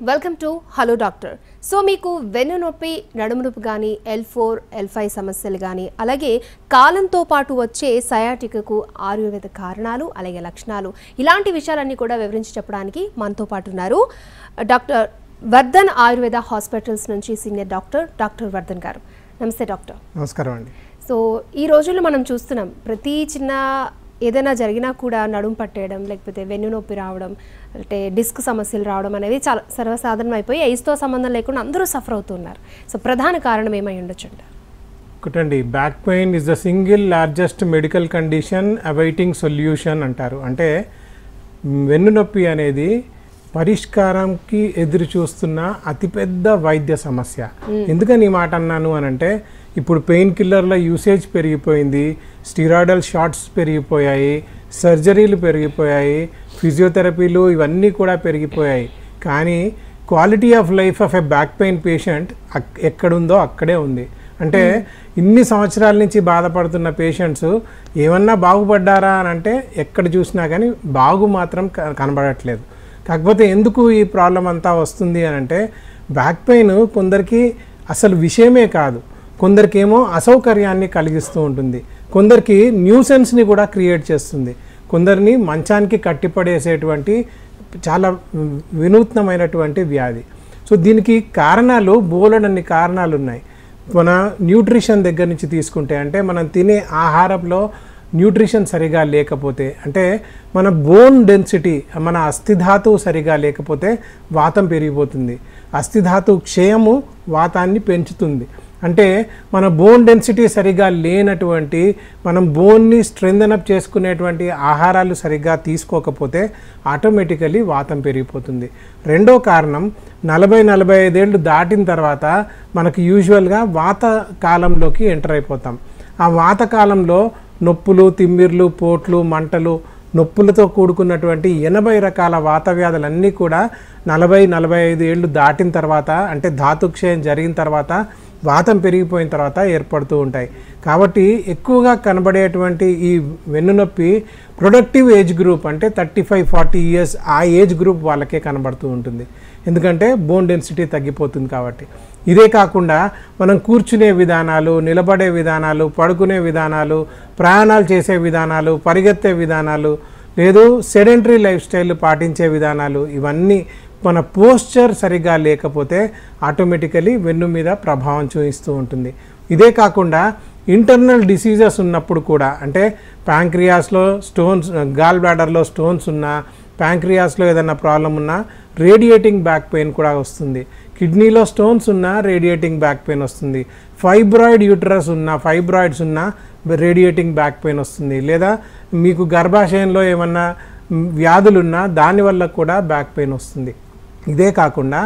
Welcome to hello doctor. So మీకు వెన్ను నొప్పి, నడుము నొప్పి కానీ, L4, L5 సమస్యలు కానీ, అలాగే కాలంతో పాటు వచ్చే సయాటికకు ఆయుర్వేద కారణాలు, అలాగే లక్షణాలు, ఇలాంటి విషయాలన్నీ కూడా వివరించి చెప్పడానికి మనతో పాటు ఉన్నారు డాక్టర్ వర్ధన్ ఆయుర్వేద హాస్పిటల్స్ నుంచి సీనియర్ డాక్టర్ వర్ధన్ గారు. నమస్తే డాక్టర్. నమస్కారం అండి. సో ఈ రోజుల్లో మనం చూస్తున్నాం, ప్రతి చిన్న ఏదైనా జరిగినా కూడా నడుము పట్టేయడం, లేకపోతే వెన్ను నొప్పి రావడం, అంటే డిస్క్ సమస్యలు రావడం అనేది చాలా సర్వసాధారణం అయిపోయి ఐస్తో సంబంధం లేకుండా అందరూ సఫర్ అవుతున్నారు. సో ప్రధాన కారణం ఏమై ఉండొచ్చు అంటారు? ఒకటండి, back pain is the single largest medical condition awaiting solution అంటారు. అంటే వెన్ను నొప్పి అనేది పరిష్కారంకి ఎదురు చూస్తున్న అతిపెద్ద వైద్య సమస్య. ఎందుకని ఈ మాట అన్నాను అని అంటే, ఇప్పుడు పెయిన్ కిల్లర్ల యూసేజ్ పెరిగిపోయింది, స్టిరాయిడల్ షాట్స్ పెరిగిపోయాయి, సర్జరీలు పెరిగిపోయాయి, ఫిజియోథెరపీలు ఇవన్నీ కూడా పెరిగిపోయాయి. కానీ quality of life of a back pain patient ఎక్కడుందో అక్కడే ఉంది. అంటే ఇన్ని సంవత్సరాల నుంచి బాధపడుతున్న పేషెంట్స్ ఏమన్నా బాగుపడ్డారా అని అంటే ఎక్కడ చూసినా కానీ బాగు మాత్రం కనబడట్లేదు. కాకపోతే ఎందుకు ఈ ప్రాబ్లం అంతా వస్తుంది అని అంటే, బ్యాక్ పెయిన్ కొందరికి అసలు విషయమే కాదు, కొందరికేమో అసౌకర్యాన్ని కలిగిస్తూ ఉంటుంది, కొందరికి న్యూసెన్స్ని కూడా క్రియేట్ చేస్తుంది, కొందరిని మంచానికి కట్టిపడేసేటువంటి చాలా వినూత్నమైనటువంటి వ్యాధి. సో దీనికి కారణాలు బోలెడన్ని కారణాలు ఉన్నాయి. మన న్యూట్రిషన్ దగ్గర నుంచి తీసుకుంటే, అంటే మనం తినే ఆహారంలో న్యూట్రిషన్ సరిగా లేకపోతే, అంటే మన బోన్ డెన్సిటీ, మన అస్థిధాతువు సరిగా లేకపోతే వాతం పెరిగిపోతుంది. అస్థిధాతు క్షయము వాతాన్ని పెంచుతుంది. అంటే మన బోన్ డెన్సిటీ సరిగా లేనటువంటి, మనం బోన్ని స్ట్రెంథన్ అప్ చేసుకునేటువంటి ఆహారాలు సరిగ్గా తీసుకోకపోతే ఆటోమేటికలీ వాతం పెరిగిపోతుంది. రెండో కారణం, 40-45 ఏళ్ళు దాటిన తర్వాత మనకు యూజువల్గా వాత కాలంలోకి ఎంటర్ అయిపోతాం. ఆ వాత కాలంలో నొప్పులు, తిమ్మిర్లు, పోట్లు, మంటలు, నొప్పులతో కూడుకున్నటువంటి 80 రకాల వాత వ్యాధులన్నీ కూడా 40-45 ఏళ్ళు దాటిన తర్వాత, అంటే ధాతుక్షయం జరిగిన తర్వాత, వాతం పెరిగిపోయిన తర్వాత ఏర్పడుతూ ఉంటాయి. కాబట్టి ఎక్కువగా కనబడేటువంటి ఈ వెన్నునొప్పి ప్రొడక్టివ్ ఏజ్ గ్రూప్, అంటే 35-40 ఇయర్స్ ఆ ఏజ్ గ్రూప్ వాళ్ళకే కనబడుతూ ఉంటుంది. ఎందుకంటే బోన్ డెన్సిటీ తగ్గిపోతుంది కాబట్టి. ఇదే కాకుండా మనం కూర్చునే విధానాలు, నిలబడే విధానాలు, పడుకునే విధానాలు, ప్రయాణాలు చేసే విధానాలు, పరిగెత్తే విధానాలు, లేదు సెడెంటరీ లైఫ్ స్టైల్ పాటించే విధానాలు, ఇవన్నీ మన పోస్చర్ సరిగా లేకపోతే ఆటోమేటికలీ వెన్ను మీద ప్రభావం చూపిస్తూ ఉంటుంది. ఇదే కాకుండా ఇంటర్నల్ డిసీజెస్ ఉన్నప్పుడు కూడా, అంటే ప్యాంక్రియాస్లో స్టోన్స్, గాల్ బ్లాడర్లో స్టోన్స్ ఉన్నా, ప్యాంక్రియాస్లో ఏదైనా ప్రాబ్లం ఉన్నా రేడియేటింగ్ బ్యాక్ పెయిన్ కూడా వస్తుంది. కిడ్నీలో స్టోన్స్ ఉన్నా రేడియేటింగ్ బ్యాక్ పెయిన్ వస్తుంది. ఫైబ్రాయిడ్ యూటరస్ ఉన్నా, ఫైబ్రాయిడ్స్ ఉన్నా రేడియేటింగ్ బ్యాక్ పెయిన్ వస్తుంది. లేదా మీకు గర్భాశయంలో ఏమన్నా వ్యాధులున్నా దానివల్ల కూడా బ్యాక్ పెయిన్ వస్తుంది. ఇదే కాకుండా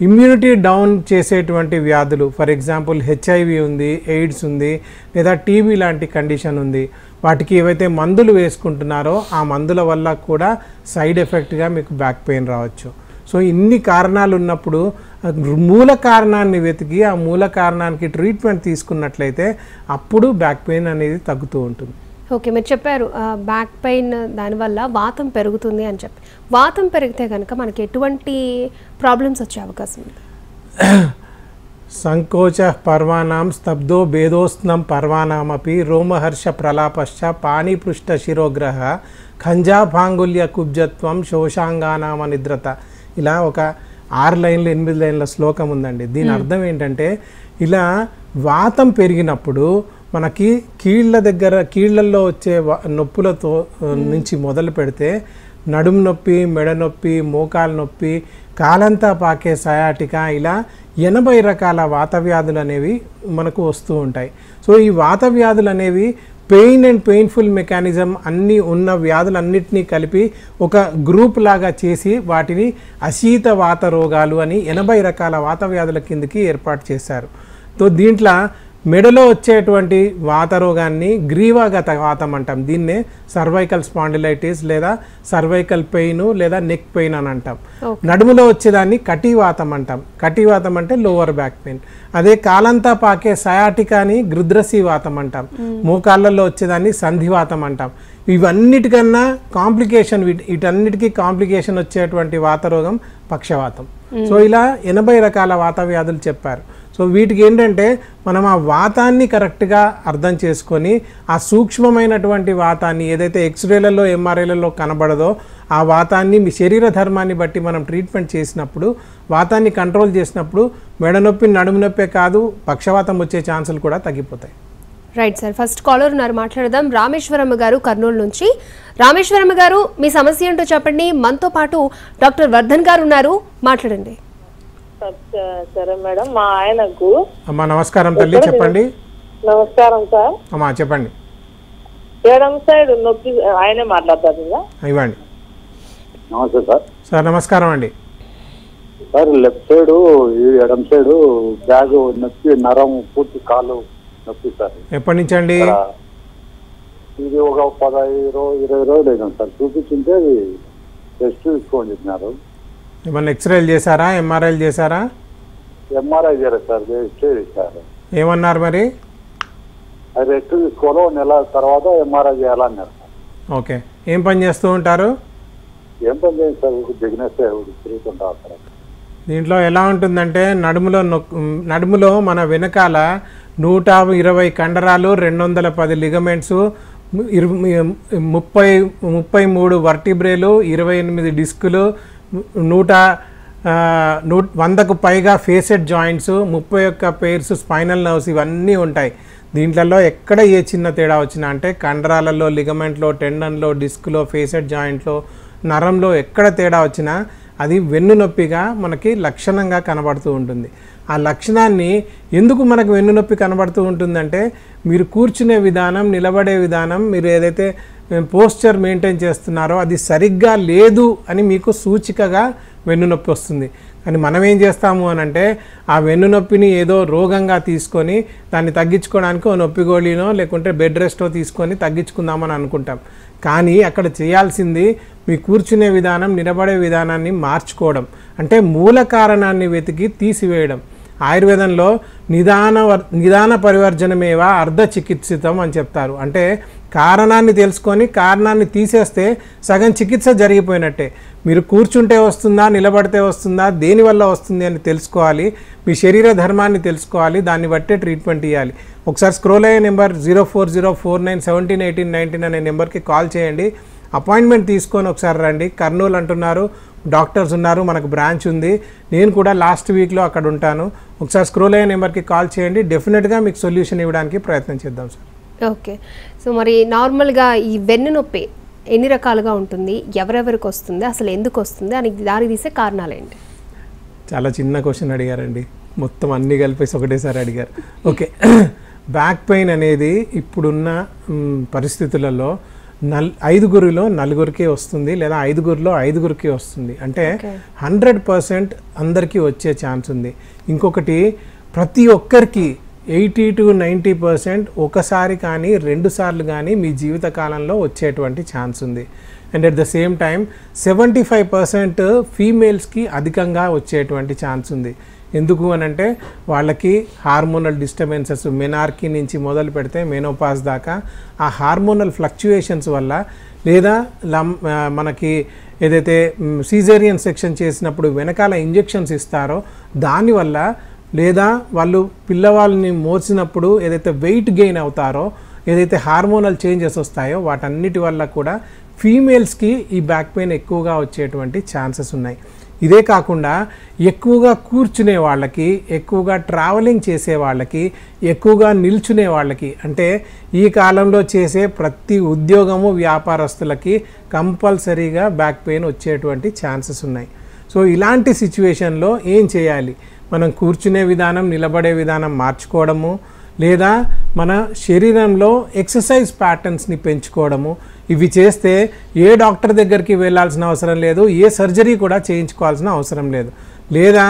ఇమ్యూనిటీ డౌన్ చేసేటువంటి వ్యాధులు, ఫర్ ఎగ్జాంపుల్ HIV ఉంది, ఎయిడ్స్ ఉంది, లేదా టీబీ లాంటి కండిషన్ ఉంది, వాటికి ఏవైతే మందులు వేసుకుంటున్నారో ఆ మందుల వల్ల కూడా సైడ్ ఎఫెక్ట్గా మీకు బ్యాక్ పెయిన్ రావచ్చు. సో ఇన్ని కారణాలు ఉన్నప్పుడు మూల కారణాన్ని వెతికి ఆ మూల కారణానికి ట్రీట్మెంట్ తీసుకున్నట్లయితే అప్పుడు బ్యాక్ పెయిన్ అనేది తగ్గుతూ ఉంటుంది. ఓకే, మీరు చెప్పారు బ్యాక్ పెయిన్ దానివల్ల వాతం పెరుగుతుంది అని చెప్పి. వాతం పెరిగితే కనుక మనకి ఎటువంటి ప్రాబ్లమ్స్ వచ్చే అవకాశం ఉంది? సంకోచ పర్వానాం స్తబ్దో భేదోస్నం పర్వానామపి రోమహర్ష ప్రలాపశ్చ పాణిపృష్ఠ శిరోగ్రహ ఖంజాభాంగుల్య కుబ్జత్వం శోషాంగానామ నిద్రత. ఇలా ఒక 6 లైన్లు 8 లైన్ల శ్లోకం ఉందండి. దీని అర్థం ఏంటంటే, ఇలా వాతం పెరిగినప్పుడు మనకి కీళ్ళల్లో వచ్చే నొప్పులతో నుంచి మొదలు పెడితే నడుము నొప్పి, మెడ నొప్పి, మోకాలు నొప్పి, కాలంతా పాకే సయాటిక, ఇలా 80 రకాల వాత వ్యాధులు అనేవి మనకు వస్తూ ఉంటాయి. సో ఈ వాత వ్యాధులు అనేవి పెయిన్ అండ్ పెయిన్ఫుల్ మెకానిజం అన్నీ ఉన్న వ్యాధులన్నింటినీ కలిపి ఒక గ్రూప్ లాగా చేసి వాటిని అశీత వాత రోగాలు అని 80 రకాల వాత వ్యాధుల కిందకి ఏర్పాటు చేశారు. సో దీంట్లో మెడలో వచ్చేటువంటి వాత రోగాన్ని గ్రీవాగత వాతం అంటాం. దీన్నే సర్వైకల్ స్పాండిలైటిస్ లేదా సర్వైకల్ పెయిన్ లేదా నెక్ పెయిన్ అని అంటాం. నడుములో వచ్చేదాన్ని కటివాతం అంటాం. కటివాతం అంటే లోవర్ బ్యాక్ పెయిన్. అదే కాలంతా పాకే సయాటికాని గృద్రసీ వాతం అంటాం. మోకాళ్ళల్లో వచ్చేదాన్ని సంధివాతం అంటాం. ఇవన్నిటికన్నా కాంప్లికేషన్, వీటన్నిటికీ కాంప్లికేషన్ వచ్చేటువంటి వాత రోగం పక్షవాతం. సో ఇలా 80 రకాల వాత వ్యాధులు చెప్పారు. సో వీటికి ఏంటంటే మనం ఆ వాతాన్ని కరెక్ట్గా అర్థం చేసుకొని ఆ సూక్ష్మమైనటువంటి వాతాన్ని ఏదైతే ఎక్స్రేలలో ఎంఆర్ఐలలో కనబడదో ఆ వాతాన్ని మీ శరీర ధర్మాన్ని బట్టి మనం ట్రీట్మెంట్ చేసినప్పుడు వాతాన్ని కంట్రోల్ చేసినప్పుడు మెడ నొప్పి నడుము నొప్పే కాదు పక్షవాతం వచ్చే ఛాన్సులు కూడా తగ్గిపోతాయి. రైట్ సార్, ఫస్ట్ కాలర్ ఉన్నారు, మాట్లాడదాం. రామేశ్వరమ్మ గారు కర్నూలు నుంచి. రామేశ్వరమ్మ గారు మీ సమస్య ఏంటో చెప్పండి. మనతో పాటు డాక్టర్ వర్ధన్ గారు ఉన్నారు, మాట్లాడండి. సరే మేడం, మా ఆయనకు. అమ్మా నమస్కారం తల్లి, చెప్పండి. నమస్కారం సార్. అమ్మా చెప్పండి. ఎడమ సైడ్ నొప్పి, ఆయనే మాట్లాడతారు కదా. ఇవ్వండి. నమస్తే సార్. సార్ నమస్కారం అండి. సార్ లెఫ్ట్ సైడ్ ఎడమ సైడ్ బ్యాగ్ నొప్పి, నరం పూర్తి కాలు నొప్పి సార్. ఎప్పటి నుంచి అండి? ఇది ఒక 15-20 రోజులు అయినా సార్. చూపించింటే అది టెస్ట్ తీసుకోండి చెప్పినారు. ఏమన్నా ఎక్స్రేలు చేశారా, ఎంఆర్ఐలు చేశారా? ఎంఆర్ఐ చేయలేదు సార్, ఎక్స్రే చేశారు. ఏమన్నారు మరి? అది రెస్ట్ తీసుకోవాలి, 1 నెల తర్వాత ఎంఆర్ఐ చేయాలన్నారు సార్. ఓకే, ఏం పని చేస్తూ ఉంటారు? ఏం పని చేయండి సార్, బిజినెస్ తిరుగుతుంటారు సార్. దీంట్లో ఎలా ఉంటుందంటే నడుములో మన వెనకాల 120 కండరాలు, 210 లిగమెంట్స్, 33 వర్టిబ్రేలు, 28 డిస్కులు, 100కు పైగా facet joints, 31 pairs spinal nerves, ఇవన్నీ ఉంటాయి. దీంట్లో ఎక్కడ ఏ చిన్న తేడా వచ్చినా అంటే కండరాలలో, లిగమెంట్లో, టెండన్లో, డిస్క్లో, ఫేసెడ్ జాయింట్లో, నరంలో ఎక్కడ తేడా వచ్చినా అది వెన్ను నొప్పిగా మనకి లక్షణంగా కనబడుతూ ఉంటుంది. ఆ లక్షణాన్ని ఎందుకు మనకు వెన్ను నొప్పి కనబడుతూ ఉంటుందంటే మీరు కూర్చునే విధానం, నిలబడే విధానం, మీరు ఏదైతే పోస్చర్ మెయింటైన్ చేస్తున్నారో అది సరిగ్గా లేదు అని మీకు సూచికగా వెన్ను నొప్పి వస్తుంది. కానీ మనం ఏం చేస్తాము అని అంటే ఆ వెన్ను నొప్పిని ఏదో రోగంగా తీసుకొని దాన్ని తగ్గించుకోవడానికి ఓ నొప్పి గోళీనో లేకుంటే బెడ్ రెస్టో తీసుకొని తగ్గించుకుందామని అనుకుంటాం. కానీ అక్కడ చేయాల్సింది మీ కూర్చునే విధానం, నిలబడే విధానాన్ని మార్చుకోవడం, అంటే మూల కారణాన్ని వెతికి తీసివేయడం. ఆయుర్వేదంలో నిదాన పరివర్జనమేవ అర్ధ చికిత్సితం అని చెప్తారు. అంటే కారణాన్ని తెలుసుకొని కారణాన్ని తీసేస్తే సగం చికిత్స జరిగిపోయినట్టే. మీరు కూర్చుంటే వస్తుందా, నిలబడితే వస్తుందా, దేనివల్ల వస్తుంది అని తెలుసుకోవాలి. మీ శరీర ధర్మాన్ని తెలుసుకోవాలి, దాన్ని బట్టే ట్రీట్మెంట్ ఇవ్వాలి. ఒకసారి స్క్రోల్ అయ్యే నెంబర్ 0404917819 అనే నెంబర్కి కాల్ చేయండి. అపాయింట్మెంట్ తీసుకొని ఒకసారి రండి. కర్నూలు అంటున్నారు, డాక్టర్స్ ఉన్నారు, మనకు బ్రాంచ్ ఉంది. నేను కూడా లాస్ట్ వీక్లో అక్కడ ఉంటాను. ఒకసారి స్క్రోల్ అయ్యే నెంబర్కి కాల్ చేయండి, డెఫినెట్గా మీకు సొల్యూషన్ ఇవ్వడానికి ప్రయత్నం చేద్దాం సార్. ఓకే, సో మరి నార్మల్గా ఈ వెన్ను నొప్పి ఎన్ని రకాలుగా ఉంటుంది, ఎవరెవరికి వస్తుంది, అసలు ఎందుకు వస్తుంది అని దారి తీసే కారణాలు ఏంటి? చాలా చిన్న క్వశ్చన్ అడిగారండి, మొత్తం అన్నీ కలిపేసి ఒకటేసారి అడిగారు. ఓకే, బ్యాక్ పెయిన్ అనేది ఇప్పుడున్న పరిస్థితులలో 5గురిలో 4గురికి వస్తుంది, లేదా 5గురిలో 5గురికి వస్తుంది. అంటే 100% అందరికీ వచ్చే ఛాన్స్ ఉంది. ఇంకొకటి, ప్రతి ఒక్కరికి 80 to 90% ఒకసారి కానీ 2 సార్లు కానీ మీ జీవితకాలంలో వచ్చేటువంటి ఛాన్స్ ఉంది. And at the same time 75% ఫీమేల్స్కి అధికంగా వచ్చేటువంటి ఛాన్స్ ఉంది. ఎందుకు అనంటే వాళ్ళకి హార్మోనల్ డిస్టర్బెన్సెస్, మెనార్కీ నుంచి మొదలు పెడితే మెనోపాజ్ దాకా ఆ హార్మోనల్ ఫ్లక్చుయేషన్స్ వల్ల, లేదా మనకి ఏదైతే సీజేరియన్ సెక్షన్ చేసినప్పుడు వెనకాల ఇంజెక్షన్స్ ఇస్తారో దానివల్ల, లేదా వాళ్ళు పిల్లవాళ్ళని మోసినప్పుడు ఏదైతే వెయిట్ గెయిన్ అవుతారో, ఏదైతే హార్మోనల్ చేంజెస్ వస్తాయో వాటన్నిటి వల్ల కూడా ఫీమేల్స్కి ఈ బ్యాక్ పెయిన్ ఎక్కువగా వచ్చేటువంటి ఛాన్సెస్ ఉన్నాయి. ఇదే కాకుండా ఎక్కువగా కూర్చునే వాళ్ళకి, ఎక్కువగా ట్రావెలింగ్ చేసే వాళ్ళకి, ఎక్కువగా నిల్చునే వాళ్ళకి, అంటే ఈ కాలంలో చేసే ప్రతి ఉద్యోగము, వ్యాపారస్తులకి కంపల్సరీగా బ్యాక్ పెయిన్ వచ్చేటువంటి ఛాన్సెస్ ఉన్నాయి. సో ఇలాంటి సిచ్యువేషన్లో ఏం చేయాలి? మనం కూర్చునే విధానం, నిలబడే విధానం మార్చుకోవడము, లేదా మన శరీరంలో ఎక్సర్సైజ్ ప్యాటర్న్స్ని పెంచుకోవడము. ఇవి చేస్తే ఏ డాక్టర్ దగ్గరికి వెళ్ళాల్సిన అవసరం లేదు, ఏ సర్జరీ కూడా చేయించుకోవాల్సిన అవసరం లేదు. లేదా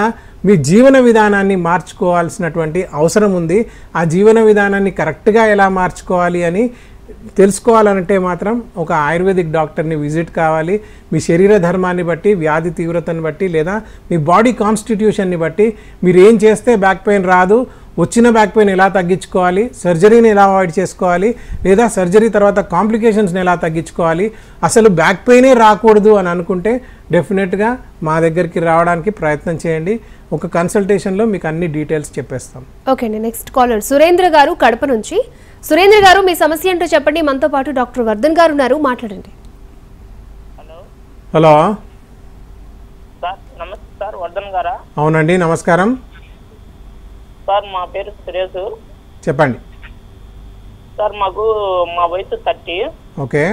మీ జీవన విధానాన్ని మార్చుకోవాల్సినటువంటి అవసరం ఉంది. ఆ జీవన విధానాన్ని కరెక్ట్గా ఎలా మార్చుకోవాలి అని తెలుసుకోవాలంటే మాత్రం ఒక ఆయుర్వేదిక్ డాక్టర్ని విజిట్ కావాలి. మీ శరీర ధర్మాన్ని బట్టి, వ్యాధి తీవ్రతను బట్టి, లేదా మీ బాడీ కాన్స్టిట్యూషన్ని బట్టి మీరు ఏం చేస్తే బ్యాక్ పెయిన్ రాదు, వచ్చిన బ్యాక్ పెయిన్ ఎలా తగ్గించుకోవాలి, సర్జరీని ఎలా అవాయిడ్ చేసుకోవాలి, లేదా సర్జరీ తర్వాత కాంప్లికేషన్స్ని ఎలా తగ్గించుకోవాలి, అసలు బ్యాక్ పెయినే రాకూడదు అని అనుకుంటే డెఫినెట్గా మా దగ్గరికి రావడానికి ప్రయత్నం చేయండి. ఒక కన్సల్టేషన్లో మీకు అన్ని డీటెయిల్స్ చెప్పేస్తాం. ఓకే అండి, నెక్స్ట్ కాలర్ సురేంద్ర గారు కడప నుంచి. సురేంద్ర గారు మీ సమస్య ఏంటో చెప్పండి. మనతో పాటు డాక్టర్ వర్ధన్ గారు ఉన్నారు, మాట్లాడండి. హలో సార్, నమస్తే సార్. వర్ధన్ గారా? అవునండి, నమస్కారం. సార్ మా పేరు సురేష్. చెప్పండి సార్, మా వయసు 30. ఓకే,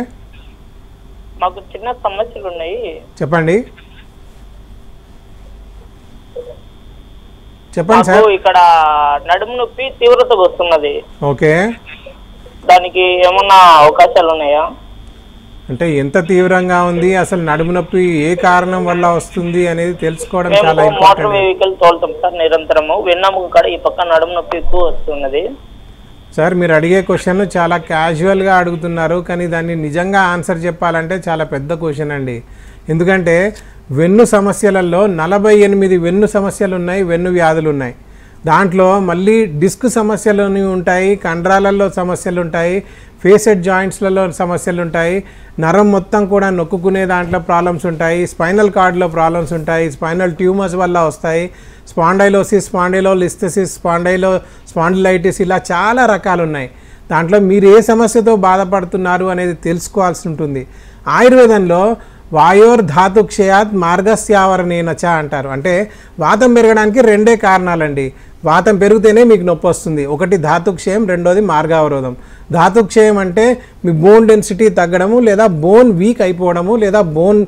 మాకు చిన్న సమస్యలు ఉన్నాయి. చెప్పండి చెప్పండి సార్. మాకు ఇక్కడ నడుము నొప్పి తీవ్రతగా వస్తున్నది. ఓకే, దానికి ఏమన్నా అవకాశాలు ఉన్నాయా? అంటే ఎంత తీవ్రంగా ఉంది, అసలు నడుము నొప్పి ఏ కారణం వల్ల వస్తుంది అనేది తెలుసుకోవడం చాలా మేము మోటార్ ఇంపార్టెంట్. వెహికల్ తోలుతాం సార్ నిరంతరము. వెన్నెముక కాడ ఈ పక్క నడుము నొప్పి ఎక్కువ వస్తున్నది. సార్, మీరు అడిగే క్వశ్చన్ చాలా క్యాజువల్గా అడుగుతున్నారు, కానీ దాన్ని నిజంగా ఆన్సర్ చెప్పాలంటే చాలా పెద్ద క్వశ్చన్ అండి. ఎందుకంటే వెన్ను సమస్యలలో 48 వెన్ను సమస్యలు ఉన్నాయి, వెన్ను వ్యాధులు ఉన్నాయి. దాంట్లో మళ్ళీ డిస్క్ సమస్యలు ఉంటాయి, కండరాలలో సమస్యలు ఉంటాయి, ఫేసెడ్ జాయింట్స్లలో సమస్యలు ఉంటాయి, నరం మొత్తం కూడా నొక్కుకునే దాంట్లో ప్రాబ్లమ్స్ ఉంటాయి, స్పైనల్ కార్డ్లో ప్రాబ్లమ్స్ ఉంటాయి, స్పైనల్ ట్యూమర్స్ వల్ల వస్తాయి, స్పాండైలోసిస్, స్పాండైలోలిస్థెసిస్, స్పాండిలైటిస్, ఇలా చాలా రకాలు ఉన్నాయి. దాంట్లో మీరు ఏ సమస్యతో బాధపడుతున్నారు అనేది తెలుసుకోవాల్సి ఉంటుంది. ఆయుర్వేదంలో వాయోర్ ధాతు క్షయాత్ మార్గస్యావరణేనచ అంటారు. అంటే వాతం పెరగడానికి 2 కారణాలండి. వాతం పెరిగితేనే మీకు నొప్పి వస్తుంది. ఒకటి ధాతుక్షయం, రెండోది మార్గావరోధం. ధాతుక్షయం అంటే మీ బోన్ డెన్సిటీ తగ్గడము, లేదా బోన్ వీక్ అయిపోవడము, లేదా బోన్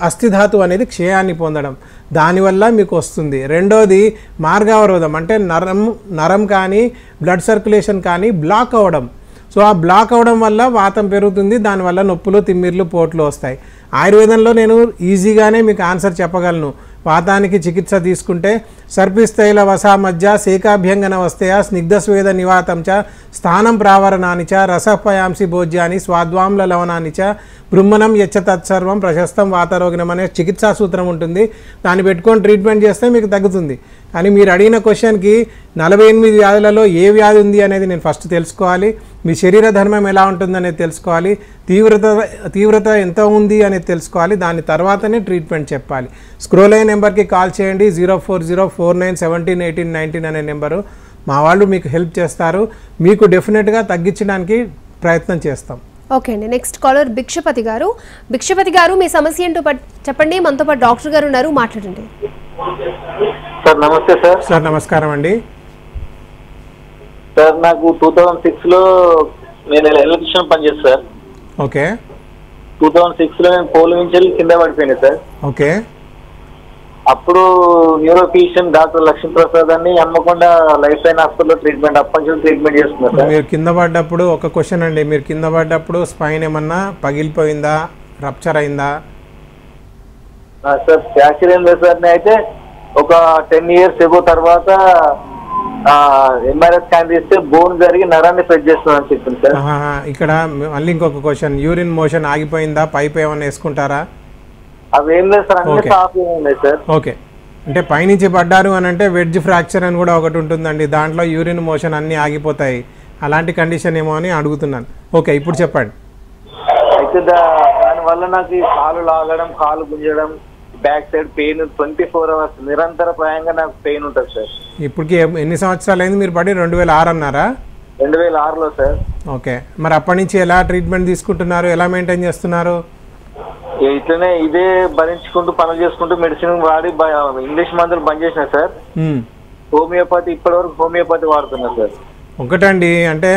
అస్థిధాతు అనేది క్షయాన్ని పొందడం, దానివల్ల మీకు వస్తుంది. రెండోది మార్గావరోధం అంటే నరం కానీ బ్లడ్ సర్క్యులేషన్ కానీ బ్లాక్ అవ్వడం. సో ఆ బ్లాక్ అవ్వడం వల్ల వాతం పెరుగుతుంది, దానివల్ల నొప్పులు, తిమ్మిర్లు, పోట్లు వస్తాయి. ఆయుర్వేదంలో నేను ఈజీగానే మీకు ఆన్సర్ చెప్పగలను. వాతానికి చికిత్స తీసుకుంటే సర్పిస్తైల వసా మధ్య శేకాభ్యంగన వస్తయ స్నిగ్ధస్వేద నివాతం చ స్థానం ప్రావరణాన్ని చ రసపయాంసి భోజ్యాన్ని స్వాద్వాంల లవణాన్ని చ బృమ్మణం యచ్చ తత్సర్వం ప్రశస్తం వాతరోగినం అనే చికిత్సా సూత్రం ఉంటుంది. దాన్ని పెట్టుకొని ట్రీట్మెంట్ చేస్తే మీకు తగ్గుతుంది. కానీ మీరు అడిగిన క్వశ్చన్కి 48 వ్యాధులలో ఏ వ్యాధి ఉంది అనేది నేను ఫస్ట్ తెలుసుకోవాలి. మీ శరీర ధర్మం ఎలా ఉంటుందనేది తెలుసుకోవాలి. తీవ్రత ఎంత ఉంది అనేది తెలుసుకోవాలి. దాని తర్వాతనే ట్రీట్మెంట్ చెప్పాలి. స్క్రోల్ అయిన నెంబర్కి కాల్ చేయండి. 04049171819 అనే నెంబరు. మా వాళ్ళు మీకు హెల్ప్ చేస్తారు. మీకు డెఫినెట్గా తగ్గించడానికి ప్రయత్నం చేస్తాం. ఓకే అండి, నెక్స్ట్ కాలర్ భిక్షపతి గారు. భిక్షపతి గారు మీ సమస్య ఏంటో చెప్పండి. మనతో పాటు డాక్టర్ గారు ఉన్నారు, మాట్లాడండి. సార్ నమస్తే సార్. సార్ నమస్కారం అండి. సార్ నాకు 2006లో నేను ఎలక్ట్రిషియన్ పనిచేస్తాను సార్. ఓకే. 2006లో నేను పోల్ నుంచి కింద పడిపోయినా సార్. ఓకే. అప్పుడు న్యూరోఫిజిషియన్ డాక్టర్ లక్ష్మీప్రసాద్ అని హన్మకొండ లైఫ్ లైన్ హాస్పిటల్లో ట్రీట్మెంట్ అప్పటి నుంచి ట్రీట్మెంట్ చేస్తున్నారు సార్. మీరు కింద పడ్డప్పుడు ఒక క్వశ్చన్ అండి, మీరు కింద పడ్డప్పుడు స్పైన్ ఏమన్నా పగిలిపోయిందా, రప్చర్ అయిందా? సార్ ఫ్రాక్చర్ ఏం లేదు సార్. అయితే ఒక 10 years ఎగో తర్వాత ఎంఆర్ఐ స్కాన్ చేస్తే బోన్ జరిగి నరాన్ని ప్రెస్ చేస్తుందని చెప్పింది సార్. ఇక్కడ మళ్ళీ ఇంకొక క్వశ్చన్, యూరిన్ మోషన్ ఆగిపోయిందా, పైప్ ఏమన్నా వేసుకుంటారా? అవి ఏం లేదు సార్, అన్ని సాఫ్ ఉన్నాయి సార్. ఓకే. అంటే పైనుంచి పడ్డారు అని అంటే వెడ్జ్ ఫ్రాక్చర్ అని కూడా ఒకటి ఉంటుందండి, దాంట్లో యూరిన్ మోషన్ అన్నీ ఆగిపోతాయి. అలాంటి కండిషన్ ఏమో అని అడుగుతున్నాను. ఓకే, ఇప్పుడు చెప్పండి. అయితే దానివల్ల నాకు ఈ కాలు లాగడం, కాలు గుంజడం, బ్యాక్ సైడ్ పెయిన్ 24 hours నిరంతర ప్రాయంగా నాకు పెయిన్ ఉంటుంది సార్. ఇప్పటికి ఎన్ని సంవత్సరాలు అయింది మీరు పడి? 2006 అన్నారా? 2006లో సార్. ఓకే. మరి అప్పటి నుంచి ఎలా ట్రీట్మెంట్ తీసుకుంటున్నారు, ఎలా మెయింటైన్ చేస్తున్నారు? ఇట్లనే ఇదే భరించుకుంటూ పనులు చేసుకుంటూ మెడిసిన్ వాడి ఇంగ్లీష్ మందులు బంద్ చేసిన సార్. హోమియోపతి ఇప్పటి వరకు హోమియోపతి వాడుతున్నా సార్. ఒకటండి, అంటే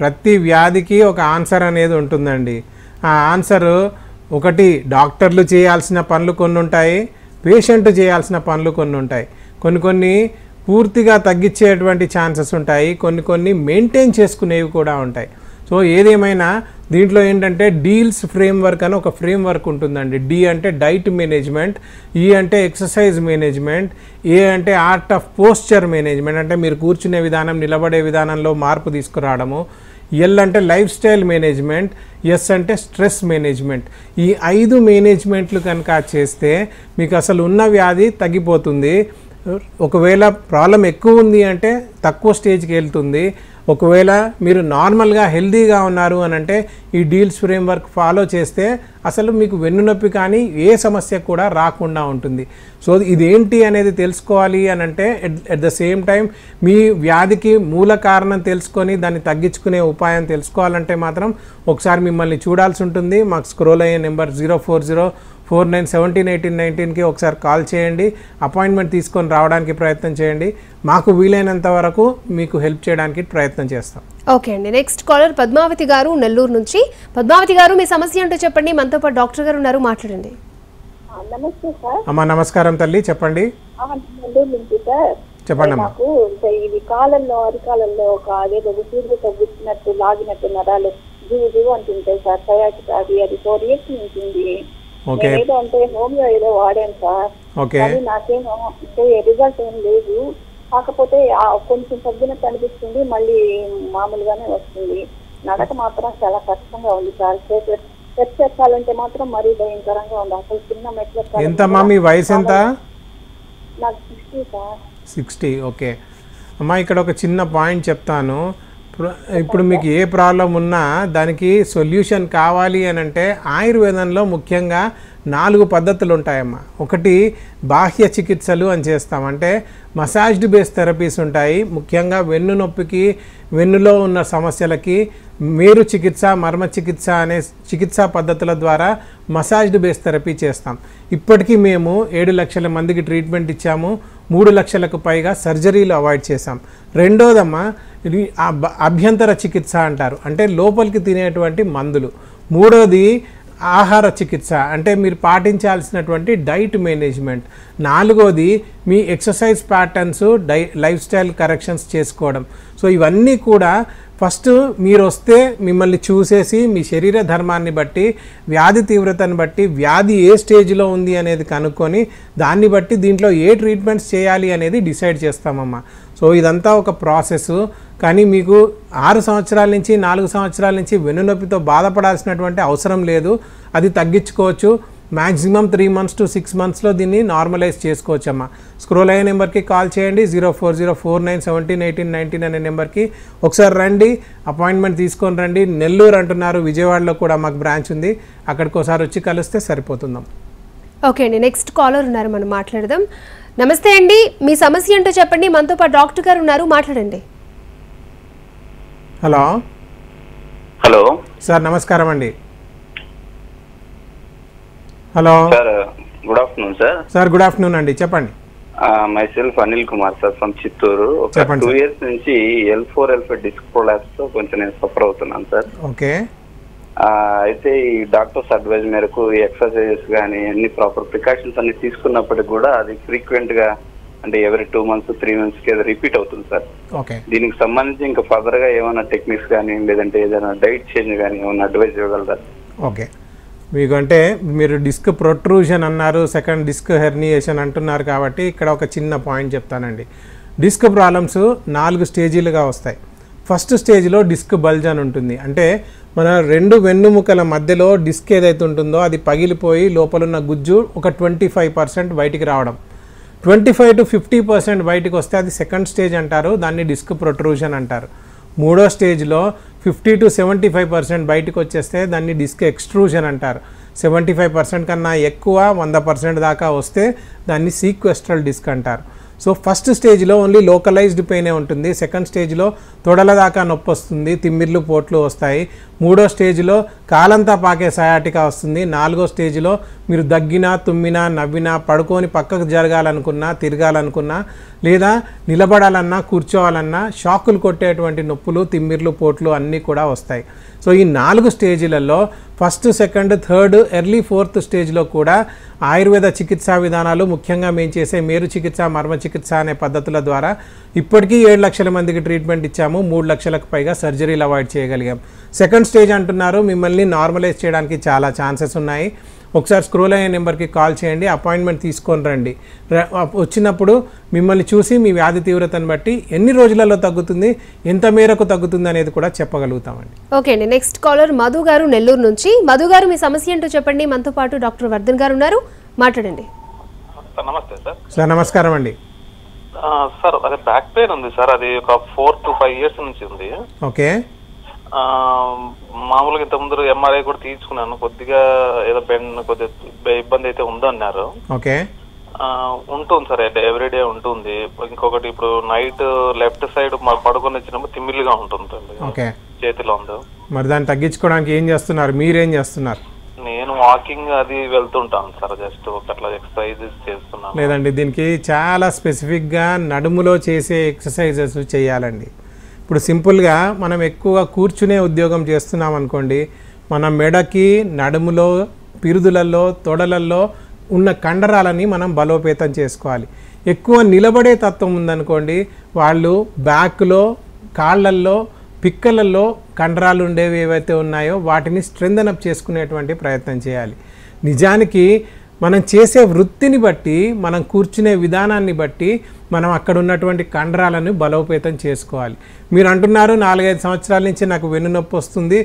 ప్రతి వ్యాధికి ఒక ఆన్సర్ అనేది ఉంటుందండి. ఆ ఆన్సరు ఒకటి, డాక్టర్లు చేయాల్సిన పనులు కొన్ని ఉంటాయి, పేషెంట్ చేయాల్సిన పనులు కొన్ని ఉంటాయి. కొన్ని పూర్తిగా తగ్గించేటువంటి ఛాన్సెస్ ఉంటాయి, కొన్ని మెయింటైన్ చేసుకునేవి కూడా ఉంటాయి. సో ఏదేమైనా దీంట్లో ఏంటంటే డీల్స్ ఫ్రేమ్వర్క్ అని ఒక ఫ్రేమ్వర్క్ ఉంటుందండి. డి అంటే డైట్ మేనేజ్మెంట్, ఈ అంటే ఎక్సర్సైజ్ మేనేజ్మెంట్, ఏ అంటే ఆర్ట్ ఆఫ్ పోస్చర్ మేనేజ్మెంట్, అంటే మీరు కూర్చునే విధానం, నిలబడే విధానంలో మార్పు తీసుకురావడము, ఎల్ అంటే లైఫ్ స్టైల్ మేనేజ్మెంట్, ఎస్ అంటే స్ట్రెస్ మేనేజ్మెంట్. ఈ 5 మేనేజ్మెంట్లు కనుక చేస్తే మీకు అసలు ఉన్న వ్యాధి తగ్గిపోతుంది. ఒకవేళ ప్రాబ్లం ఎక్కువ ఉంది అంటే తక్కువ స్టేజ్కి వెళ్తుంది. ఒకవేళ మీరు నార్మల్గా హెల్దీగా ఉన్నారు అని అంటే ఈ డీల్స్ ఫ్రేమ్వర్క్ ఫాలో చేస్తే అసలు మీకు వెన్నునొప్పి కానీ ఏ సమస్య కూడా రాకుండా ఉంటుంది. సో ఇదేంటి అనేది తెలుసుకోవాలి అని అంటే ఎట్ ద సేమ్ టైం మీ వ్యాధికి మూల కారణం తెలుసుకొని దాన్ని తగ్గించుకునే ఉపాయం తెలుసుకోవాలంటే మాత్రం ఒకసారి మిమ్మల్ని చూడాల్సి ఉంటుంది. మాకు స్క్రోల్ అయ్యే నెంబర్ 04049171819కి ఒకసారి కాల్ చేయండి. అపాయింట్మెంట్ తీసుకొని రావడానికి ప్రయత్నం చేయండి. మాకు వీలైనంత వరకు మీకు హెల్ప్ చేయడానికి ప్రయత్నం చేస్తాం. ఓకే అండి. నెక్స్ట్ కాలర్ పద్మావతి గారు నెల్లూరు నుంచి. పద్మావతి గారు మీ సమస్య ఏంటో చెప్పండి. మనతో పాటు డాక్టర్ గారు ఉన్నారు, మాట్లాడండి. నమస్తే సార్. అమ్మా నమస్కారం తల్లి, చెప్పండి. నెల్లూరు నుంచి సార్. చెప్పండి అమ్మా. నాకు ఇది కాలంలో అరికాలంలో ఒక అదేదో సూర్యుడు తగ్గుతున్నట్టు లాగినట్టు నరాలు జీవు అంటుంటాయి సార్. సయాటిక్ అది 4 years నుంచి ఉంది. ఏదో అంటే హోమియో ఏదో వాడాను సార్. కానీ నాకేమో రిజల్ట్ ఏం లేదు. కాకపోతే కొంచెం తగ్గినట్టు అనిపిస్తుంది, మళ్ళీ మామూలుగానే వస్తుంది. నడక మాత్రం చాలా కష్టంగా ఉంది సార్. స్టెప్స్ ఎక్కాలంటే మాత్రం మరీ భయంకరంగా ఉంది. అసలు చిన్న మెట్లు. ఎంతమ్మా మీ వయసు ఎంత? నాకు 60 సార్. 60. ఓకే అమ్మా, ఇక్కడ ఒక చిన్న పాయింట్ చెప్తాను. ఇప్పుడు మీకు ఏ ప్రాబ్లం ఉన్నా దానికి సొల్యూషన్ కావాలి అని అంటే ఆయుర్వేదంలో ముఖ్యంగా 4 పద్ధతులు ఉంటాయమ్మా. ఒకటి బాహ్య చికిత్సలు అని చేస్తాం, అంటే మసాజ్డ్ బేస్ థెరపీస్ ఉంటాయి. ముఖ్యంగా వెన్ను నొప్పికి, వెన్నులో ఉన్న సమస్యలకి మేరు చికిత్స, మర్మ చికిత్స అనే చికిత్సా పద్ధతుల ద్వారా మసాజ్డ్ బేస్ థెరపీ చేస్తాం. ఇప్పటికీ మేము 7 లక్షల మందికి ట్రీట్మెంట్ ఇచ్చాము. 3 లక్షలకు పైగా సర్జరీలు అవాయిడ్ చేసాం. రెండోదమ్మా ఇది అభ్యంతర చికిత్స అంటారు, అంటే లోపలికి తినేటువంటి మందులు. మూడోది ఆహార చికిత్స, అంటే మీరు పాటించాల్సినటువంటి డైట్ మేనేజ్మెంట్. నాలుగోది మీ exercise patterns, life style corrections చేసుకోవడం. సో ఇవన్నీ కూడా ఫస్ట్ మీరు వస్తే మిమ్మల్ని చూసేసి మీ శరీర ధర్మాన్ని బట్టి, వ్యాధి తీవ్రతను బట్టి, వ్యాధి ఏ స్టేజ్లో ఉంది అనేది కనుక్కొని దాన్ని బట్టి దీంట్లో ఏ ట్రీట్మెంట్స్ చేయాలి అనేది డిసైడ్ చేస్తామమ్మా. సో ఇదంతా ఒక ప్రాసెస్. కానీ మీకు 6 సంవత్సరాల నుంచి 4 సంవత్సరాల నుంచి వెన్నునొప్పితో బాధపడాల్సినటువంటి అవసరం లేదు. అది తగ్గించుకోవచ్చు. మ్యాక్సిమం 3 months to 6 monthsలో దీన్ని నార్మలైజ్ చేసుకోవచ్చమ్మా. స్క్రోల్ అయ్యే నెంబర్కి కాల్ చేయండి. 04049171819 అనే నెంబర్కి ఒకసారి రండి, అపాయింట్మెంట్ తీసుకొని రండి. నెల్లూరు అంటున్నారు, విజయవాడలో కూడా మాకు బ్రాంచ్ ఉంది, అక్కడికి ఒకసారి వచ్చి కలిస్తే సరిపోతుందాం. ఓకే అండి. నెక్స్ట్ కాలర్ ఉన్నారు, మనం మాట్లాడదాం. నమస్తే అండి, మీ సమస్య ఏంటో చెప్పండి. మనతో పాటు డాక్టర్ గారు ఉన్నారు, మాట్లాడండి. హలో హలో సార్, నమస్కారం అండి. Hello sir, good afternoon sir. Sir good afternoon అండి, చెప్పండి. My self Anil Kumar sir from Chittoor. ఒక 2 years నుంచి L4, L5 డిస్క్ ప్రొలాప్స్ తో కొంచెం నేను సఫర్ అవుతున్నాను సార్. ఓకే. అయితే ఈ డాక్టర్స్ అడ్వైజ్ మేరకు ఈ ఎక్సర్సైజెస్ కానీ అన్ని ప్రాపర్ ప్రికాషన్స్ అన్ని తీసుకున్నప్పటికి కూడా అది ఫ్రీక్వెంట్ గా, అంటే ఎవరీ 2 months 3 months కి అది రిపీట్ అవుతుంది సార్. ఓకే. దీనికి సంబంధించి ఇంకా ఫర్దర్ గా ఏమైనా టెక్నిక్స్ కానీ లేదంటే ఏదైనా డైట్ చేంజ్ కానీ ఏమైనా అడ్వైజ్ ఇవ్వగలరా? ఓకే, మీకు అంటే మీరు డిస్క్ ప్రొట్రూషన్ అన్నారు, సెకండ్ డిస్క్ హెర్నియేషన్ అంటున్నారు కాబట్టి ఇక్కడ ఒక చిన్న పాయింట్ చెప్తానండి. డిస్క్ ప్రాబ్లమ్స్ 4 స్టేజీలుగా వస్తాయి. ఫస్ట్ స్టేజ్లో డిస్క్ బల్జ్ అని ఉంటుంది, అంటే మన 2 వెన్నుముకల మధ్యలో డిస్క్ ఏదైతే ఉంటుందో అది పగిలిపోయి లోపలున్న గుజ్జు ఒక 25% బయటికి రావడం. 25 to 50% బయటికి వస్తే అది సెకండ్ స్టేజ్ అంటారు, దాన్ని డిస్క్ ప్రొట్రూషన్ అంటారు. మూడో స్టేజ్లో 50 to 75% బయటకు వచ్చేస్తే దాన్ని డిస్క్ ఎక్స్ట్రూషన్ అంటారు. 75% కన్నా ఎక్కువ 100% దాకా వస్తే దాన్ని సీక్వెస్ట్రల్ డిస్క్ అంటారు. సో ఫస్ట్ స్టేజ్లో ఓన్లీ లోకలైజ్డ్ పెయినే ఉంటుంది. సెకండ్ స్టేజ్లో తొడల దాకా నొప్పి వస్తుంది, తిమ్మిర్లు పోట్లు వస్తాయి. మూడో స్టేజ్లో కాలంతా పాకే సయాటికా వస్తుంది. 4వ స్టేజ్లో మీరు దగ్గినా, తుమ్మినా, నవ్వినా, పడుకొని పక్కకు జరగాలనుకున్నా, తిరగాలనుకున్నా, లేదా నిలబడాలన్నా, కూర్చోవాలన్నా షాకులు కొట్టేటువంటి నొప్పులు, తిమ్మిర్లు, పోట్లు అన్నీ కూడా వస్తాయి. సో ఈ 4 స్టేజీలలో first, second, third, early 4th స్టేజ్లో కూడా ఆయుర్వేద చికిత్సా విధానాలు, ముఖ్యంగా మేము చేసే మేరు చికిత్స, మర్మ చికిత్స అనే పద్ధతుల ద్వారా ఇప్పటికీ 7 లక్షల మందికి ట్రీట్మెంట్ ఇచ్చాము. 3 లక్షలకు పైగా సర్జరీలు అవాయిడ్ చేయగలిగాం. సెకండ్ స్టేజ్ అంటున్నారు, మిమ్మల్ని నార్మలైజ్ చేయడానికి చాలా ఛాన్సెస్ ఉన్నాయి. ఒకసారి స్క్రోల్ అయ్యే నెంబర్కి కాల్ చేయండి, అపాయింట్మెంట్ తీసుకొని రండి. వచ్చినప్పుడు మిమ్మల్ని చూసి మీ వ్యాధి తీవ్రతను బట్టి ఎన్ని రోజులలో తగ్గుతుంది, ఎంత మేరకు తగ్గుతుంది అనేది కూడా చెప్పగలుగుతామండి. ఓకే అండి. నెక్స్ట్ కాలర్ మధు గారు నెల్లూరు నుంచి. మధు గారు మీ సమస్య ఏంటో చెప్పండి. మనతో పాటు డాక్టర్ వర్ధన్ గారు ఉన్నారు, మాట్లాడండి. నమస్తే సార్. సార్ నమస్కారం అండి. సార్ అదే బ్యాక్ పెయిన్ ఉంది సార్, అది ఒక 4 to 5 years నుంచి ఉంది. ఓకే. మామూలుగా ఇంత ముందు ఎంఆర్ఐ కూడా తీసుకున్నాను, కొద్దిగా ఏదో బెండ్ కొద్దిగా ఇబ్బంది అయితే ఉందన్నారు. ఓకే. ఉంటుంది సార్, ఎవ్రీడే ఉంటుంది. ఇంకొకటి ఇప్పుడు నైట్ లెఫ్ట్ సైడ్ పడుకొని వచ్చినప్పుడు తిమ్మిలిగా ఉంటుంది. ఓకే. చేతిలో ఉంది. మరి దాన్ని తగ్గించుకోవడానికి ఏం చేస్తున్నారు, మీరేం చేస్తున్నారు? నేను వాకింగ్ అది వెళ్తుంటాను సార్, జస్ట్ అట్లా ఎక్సర్సైజెస్ చేస్తున్నాను. లేదండి, దీనికి చాలా స్పెసిఫిక్గా నడుములో చేసే ఎక్సర్సైజెస్ చేయాలండి. ఇప్పుడు సింపుల్గా మనం ఎక్కువ కూర్చునే ఉద్యోగం చేస్తున్నాం అనుకోండి, మన మెడకి, నడుములో, పిరుదులలో, తొడలలో ఉన్న కండరాలని మనం బలోపేతం చేసుకోవాలి. ఎక్కువ నిలబడే తత్వం ఉందనుకోండి, వాళ్ళు బ్యాక్లో, కాళ్ళల్లో, పిక్కలలో కండరాలు ఉండేవి ఏవైతే ఉన్నాయో వాటిని స్ట్రెంథన్ అప్ చేసుకునేటువంటి ప్రయత్నం చేయాలి. నిజానికి మనం చేసే వృత్తిని బట్టి, మనం కూర్చునే విధానాన్ని బట్టి మనం అక్కడ ఉన్నటువంటి కండరాలను బలోపేతం చేసుకోవాలి. మీరు అంటున్నారు 4-5 సంవత్సరాల నుంచి నాకు వెన్నునొప్పి వస్తుంది,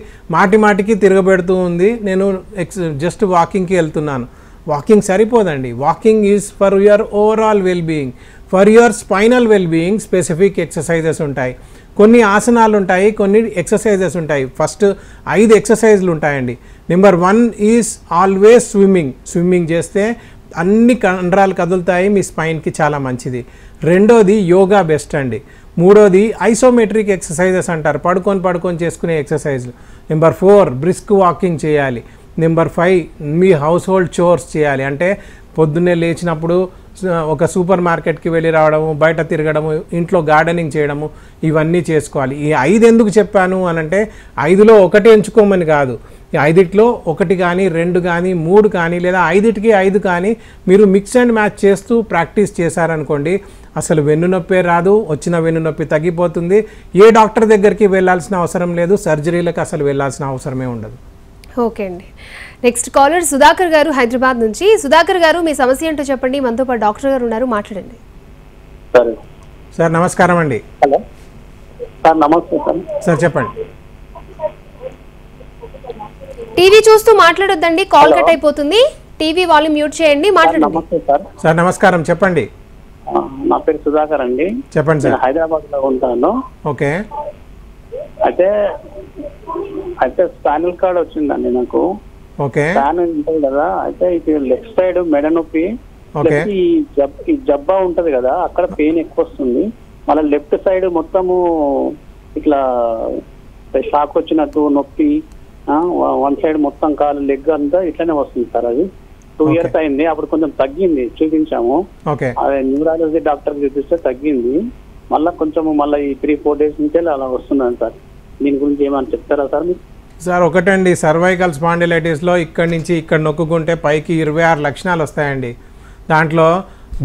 మాటికి తిరగబెడుతూ ఉంది, నేను జస్ట్ వాకింగ్కి వెళ్తున్నాను. వాకింగ్ సరిపోదండి. Walking is for your overall wellbeing. For your spinal wellbeing specific exercises ఉంటాయి, కొన్ని ఆసనాలు ఉంటాయి, కొన్ని ఎక్సర్సైజెస్ ఉంటాయి. ఫస్ట్ 5 ఎక్సర్సైజ్లు ఉంటాయండి. నెంబర్ 1 ఈజ్ ఆల్వేస్ స్విమ్మింగ్ చేస్తే అన్ని కండరాలు కదులుతాయి, మీ స్పైన్కి చాలా మంచిది. రెండోది యోగా బెస్ట్ అండి. మూడోది ఐసోమెట్రిక్ ఎక్సర్సైజెస్ అంటారు, పడుకొని చేసుకునే ఎక్సర్సైజ్లు. నెంబర్ 4 బ్రిస్క్ వాకింగ్ చేయాలి. నెంబర్ 5 మీ హౌస్ హోల్డ్ చోర్స్ చేయాలి, అంటే పొద్దున్నే లేచినప్పుడు ఒక సూపర్ మార్కెట్కి వెళ్ళి రావడము, బయట తిరగడము, ఇంట్లో గార్డెనింగ్ చేయడము, ఇవన్నీ చేసుకోవాలి. ఈ 5 ఎందుకు చెప్పాను అనంటే 5లో ఒకటి ఎంచుకోమని కాదు, ఈ 5లో 1 కానీ 2 కానీ 3 కానీ లేదా 5కి 5 కానీ మీరు మిక్స్ అండ్ మ్యాచ్ చేస్తూ ప్రాక్టీస్ చేశారనుకోండి, అసలు వెన్నునొప్పే రాదు, వచ్చిన వెన్నునొప్పి తగ్గిపోతుంది. ఏ డాక్టర్ దగ్గరికి వెళ్ళాల్సిన అవసరం లేదు, సర్జరీలకు అసలు వెళ్ళాల్సిన అవసరమే ఉండదు. ఓకే అండి. నెక్స్ట్ కాలర్ సుధాకర్ గారు హైదరాబాద్ నుంచి. సుధాకర్ గారు మీ సమస్య ఏంటో చెప్పండి, మనతో పాటు డాక్టర్ గారు ఉన్నారు, మాట్లాడండి. సార్ నమస్కారం అండి. హలో సార్, నమస్తే సార్. సార్ చెప్పండి. టీవీ చూస్తూ మాట్లాడొద్దండి, కాల్ కట్ అయిపోతుంది. టీవీ వాల్యూమ్ మ్యూట్ చేయండి, మాట్లాడండి. నమస్తే సార్. సార్ నమస్కారం, చెప్పండి. నా పేరు సుధాకర్ అండి. చెప్పండి సార్. హైదరాబాద్ లో ఉంటాను. ఓకే. అయితే స్పానల్ కార్డ్ వచ్చిందండి నాకు. ఓకే. స్పాన్ ఉంటుంది కదా, అయితే ఇది లెఫ్ట్ సైడ్ మెడ నొప్పి, ఈ జబ్బా ఉంటది కదా అక్కడ పెయిన్ ఎక్కువ వస్తుంది. మళ్ళీ లెఫ్ట్ సైడ్ మొత్తము ఇట్లా షాక్ వచ్చినట్టు నొప్పి, 1 సైడ్ మొత్తం కాలు, లెగ్ అంతా ఇట్లానే వస్తుంది సార్. అది 2 years అయింది, అప్పుడు కొంచెం తగ్గింది, చూపించాము. అదే న్యూరాలజీ డాక్టర్ చూపిస్తే తగ్గింది. మళ్ళీ ఈ 3-4 days నుంచి అలా వస్తున్నాను సార్. దీని గురించి ఏమైనా చెప్తారా సార్ మీరు? సార్ ఒకటండి, సర్వైకల్ స్పాండిలైటిస్లో ఇక్కడి నుంచి ఇక్కడ నొక్కుకుంటే పైకి 26 లక్షణాలు వస్తాయండి. దాంట్లో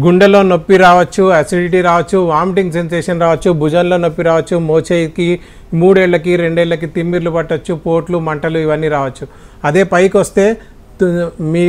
గుండెలో నొప్పి రావచ్చు, అసిడిటీ రావచ్చు, వామిటింగ్ సెన్సేషన్ రావచ్చు, భుజంలో నొప్పి రావచ్చు, మోచేయికి 3 ఏళ్లకి 2 ఏళ్లకి తిమ్మిర్లు పట్టవచ్చు, పోట్లు, మంటలు ఇవన్నీ రావచ్చు. అదే పైకి వస్తే మీ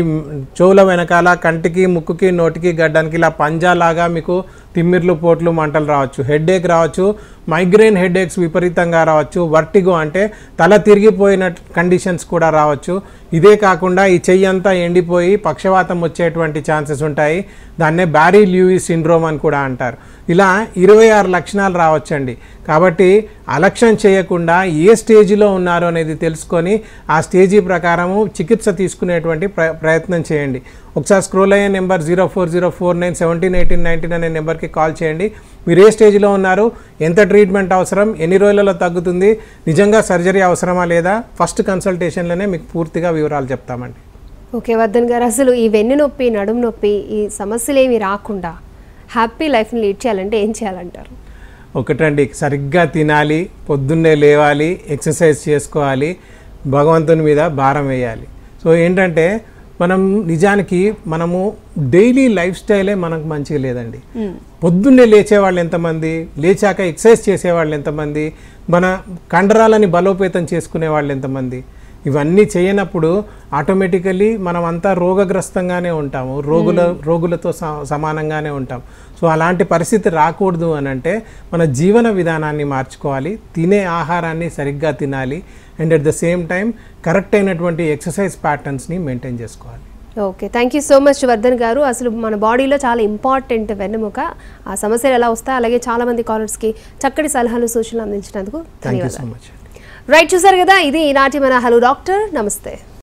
చెవుల వెనకాల కంటికి, ముక్కుకి, నోటికి, గడ్డానికి ఇలా పంజాలాగా మీకు తిమ్మిర్లు, పోట్లు, మంటలు రావచ్చు. హెడేక్ రావచ్చు, మైగ్రేన్ హెడేక్స్ విపరీతంగా రావచ్చు, వర్టిగో అంటే తల తిరిగిపోయిన కండిషన్స్ కూడా రావచ్చు. ఇదే కాకుండా ఈ చెయ్యి అంతా ఎండిపోయి పక్షవాతం వచ్చేటువంటి ఛాన్సెస్ ఉంటాయి. దాన్నే బ్యారీ ల్యూయిస్ సిండ్రోమ్ అని కూడా అంటారు. ఇలా 26 లక్షణాలు రావచ్చండి. కాబట్టి అలక్ష్యం చేయకుండా ఏ స్టేజిలో ఉన్నారో అనేది తెలుసుకొని ఆ స్టేజీ ప్రకారము చికిత్స తీసుకునేటువంటి ప్రయత్నం చేయండి. ఒకసారి స్క్రోల్ అయ్యే నెంబర్ 0404971819 అనే నెంబర్కి కాల్ చేయండి. మీరు ఏ స్టేజ్లో ఉన్నారు, ఎంత ట్రీట్మెంట్ అవసరం, ఎన్ని రోజులలో తగ్గుతుంది, నిజంగా సర్జరీ అవసరమా లేదా, ఫస్ట్ కన్సల్టేషన్లోనే మీకు పూర్తిగా వివరాలు చెప్తామండి. ఓకే వర్ధన్ గారు, అసలు ఈ వెన్ను నొప్పి, నడుము నొప్పి, ఈ సమస్యలు ఏమి రాకుండా హ్యాపీ లైఫ్ని లీడ్ చేయాలంటే ఏం చేయాలంటారు? ఒకటండి, సరిగ్గా తినాలి, పొద్దున్నే లేవాలి, ఎక్సర్సైజ్ చేసుకోవాలి, భగవంతుని మీద భారం వేయాలి. సో ఏంటంటే నిజానికి మనము డైలీ లైఫ్ స్టైలే మనకు మంచిగా లేదండి. పొద్దున్నే లేచేవాళ్ళు ఎంతమంది, లేచాక ఎక్సర్సైజ్ చేసేవాళ్ళు ఎంతమంది, మన కండరాలని బలోపేతం చేసుకునే వాళ్ళు ఎంతమంది, ఇవన్నీ చేయనప్పుడు ఆటోమేటికల్లీ మనం అంతా రోగగ్రస్తంగానే ఉంటాము, రోగులతో సమానంగానే ఉంటాం. సో అలాంటి పరిస్థితి రాకూడదు అని అంటే మన జీవన విధానాన్ని మార్చుకోవాలి, తినే ఆహారాన్ని సరిగ్గా తినాలి, and at the same time correct అయినటువంటి ఎక్సర్సైజ్ ప్యాటర్న్స్ని మెయింటైన్ చేసుకోవాలి. Okay, thank you so much Vardhan గారు. అసలు మన బాడీలో చాలా ఇంపార్టెంట్ వెన్నెముక, ఆ సమస్యలు ఎలా వస్తాయి, అలాగే చాలా మంది కాలర్స్కి చక్కటి సలహాలు సూచనలు అందించినందుకు ధన్యవాదాలు. రైట్, చూసారు కదా, ఇది ఈనాటి మన హలో డాక్టర్. నమస్తే.